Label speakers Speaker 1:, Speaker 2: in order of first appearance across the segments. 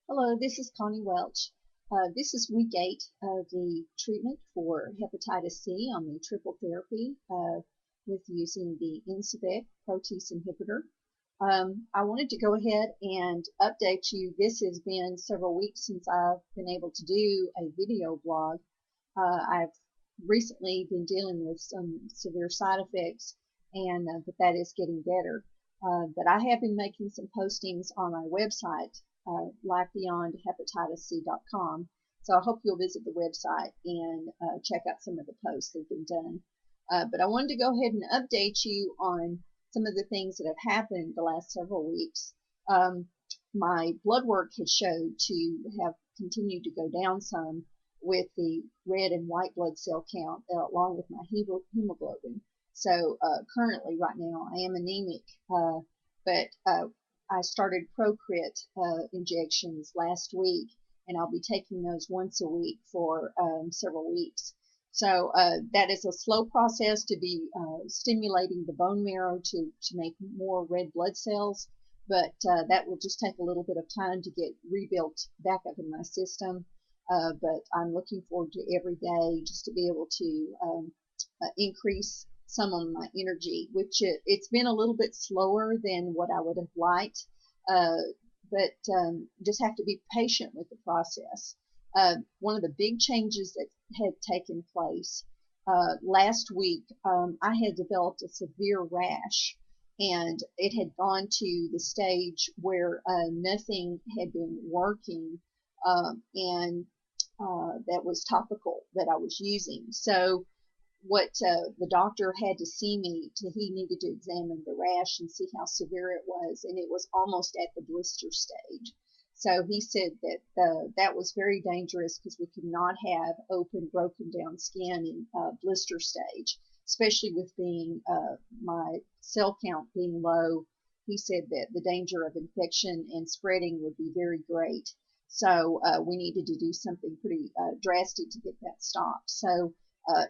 Speaker 1: Hello, this is Connie Welch. This is week 8 of the treatment for hepatitis C on the triple therapy with using the Incivek protease inhibitor. I wanted to go ahead and update you. This has been several weeks since I've been able to do a video blog. I've recently been dealing with some severe side effects, and but that is getting better. But I have been making some postings on my website, lifebeyondhepatitisc.com. So I hope you'll visit the website and check out some of the posts that have been done. But I wanted to go ahead and update you on some of the things that have happened the last several weeks. My blood work has showed to have continued to go down some with the red and white blood cell count along with my hemoglobin. So currently, right now, I am anemic, but I started Procrit injections last week, and I'll be taking those once a week for several weeks. So that is a slow process to be stimulating the bone marrow to make more red blood cells, but that will just take a little bit of time to get rebuilt back up in my system. But I'm looking forward to every day just to be able to increase some of my energy, which it's been a little bit slower than what I would have liked, uh, but just have to be patient with the process. One of the big changes that had taken place last week, I had developed a severe rash, and it had gone to the stage where nothing had been working, and that was topical that I was using. So what the doctor had to see me to, he needed to examine the rash and see how severe it was, and it was almost at the blister stage. So he said that that was very dangerous because we could not have open, broken down skin in blister stage, especially with being my cell count being low. He said that the danger of infection and spreading would be very great. So we needed to do something pretty drastic to get that stopped. So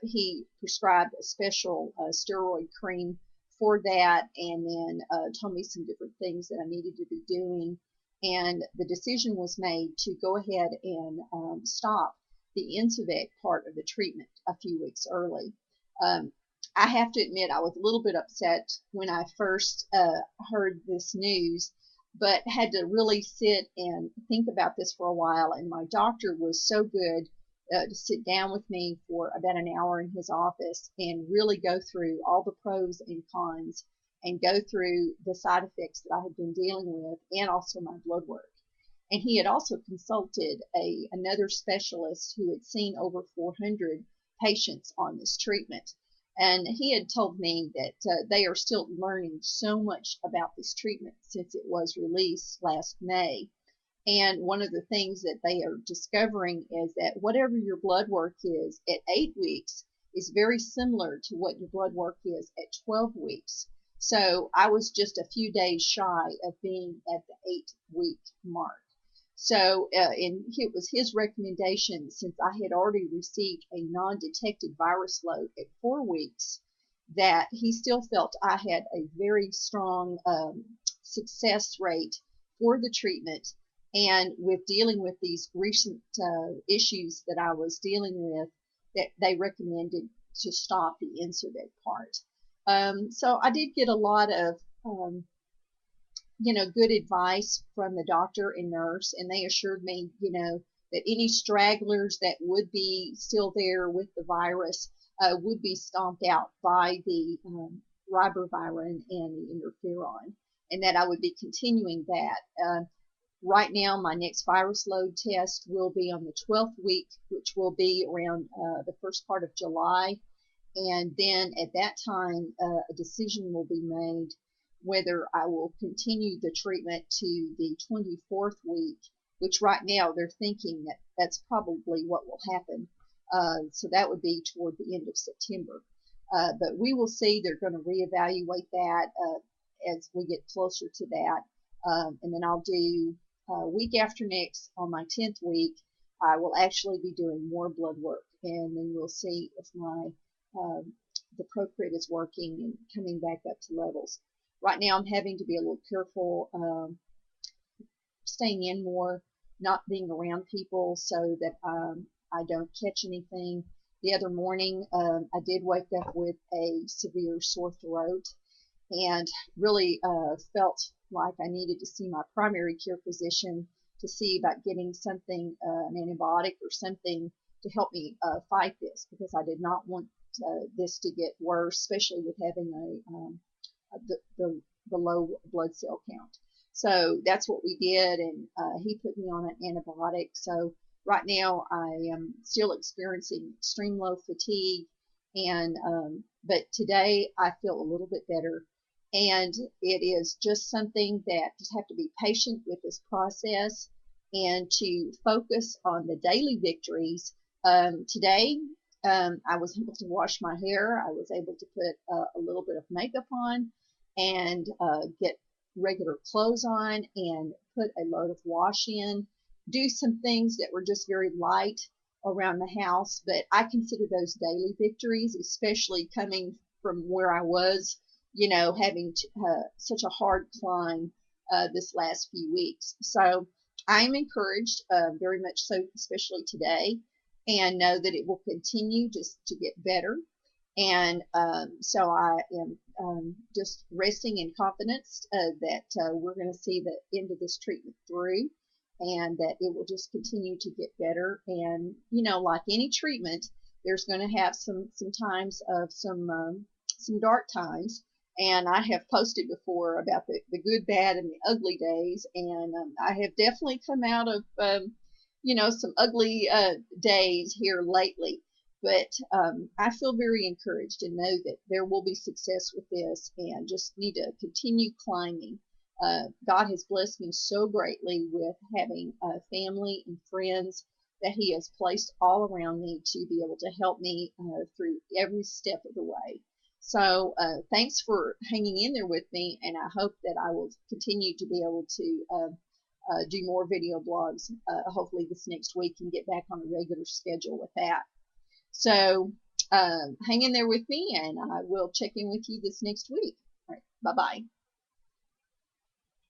Speaker 1: he prescribed a special steroid cream for that, and then told me some different things that I needed to be doing. And the decision was made to go ahead and stop the Incivek part of the treatment a few weeks early. Um, I have to admit, I was a little bit upset when I first heard this news, but had to really sit and think about this for a while. And my doctor was so good to sit down with me for about an hour in his office and really go through all the pros and cons and go through the side effects that I had been dealing with and also my blood work. And he had also consulted another specialist who had seen over 400 patients on this treatment. And he had told me that they are still learning so much about this treatment since it was released last May. And one of the things that they are discovering is that whatever your blood work is at 8 weeks is very similar to what your blood work is at 12 weeks. So I was just a few days shy of being at the 8-week mark. So and it was his recommendation, since I had already received a non-detected virus load at 4 weeks, that he still felt I had a very strong success rate for the treatment, and with dealing with these recent issues that I was dealing with, that they recommended to stop the Incivek part. So I did get a lot of good advice from the doctor and nurse, and they assured me, that any stragglers that would be still there with the virus would be stomped out by the ribavirin and the interferon, and that I would be continuing that. Right now, my next virus load test will be on the 12th week, which will be around the first part of July. And then at that time, a decision will be made whether I will continue the treatment to the 24th week, which right now they're thinking that that's probably what will happen. So that would be toward the end of September. But we will see. They're going to reevaluate that as we get closer to that. And then I'll do week after next, on my 10th week, I will actually be doing more blood work, and then we'll see if my the Procrit is working and coming back up to levels. Right now, I'm having to be a little careful, staying in more, not being around people so that I don't catch anything. The other morning, I did wake up with a severe sore throat and really felt like I needed to see my primary care physician to see about getting something, an antibiotic or something to help me fight this, because I did not want this to get worse, especially with having the low blood cell count. So that's what we did, and he put me on an antibiotic. So right now I am still experiencing extreme low fatigue, and but today I feel a little bit better. And it is just something that just have to be patient with this process and to focus on the daily victories. Today, I was able to wash my hair. I was able to put a little bit of makeup on and get regular clothes on and put a load of wash in, do some things that were just very light around the house. But I consider those daily victories, especially coming from where I was, you know, having such a hard climb this last few weeks. So I'm encouraged, very much so, especially today, and know that it will continue just to get better. And so I am just resting in confidence that we're going to see the end of this treatment through, and that it will just continue to get better. And, you know, like any treatment, there's going to have some times of some dark times. And I have posted before about the good, bad, and the ugly days. And I have definitely come out of, you know, some ugly days here lately. But I feel very encouraged and know that there will be success with this, and just need to continue climbing. God has blessed me so greatly with having family and friends that He has placed all around me to be able to help me through every step of the way. So thanks for hanging in there with me, and I hope that I will continue to be able to do more video blogs, hopefully this next week, and get back on a regular schedule with that. So hang in there with me, and I will check in with you this next week. All right, bye-bye.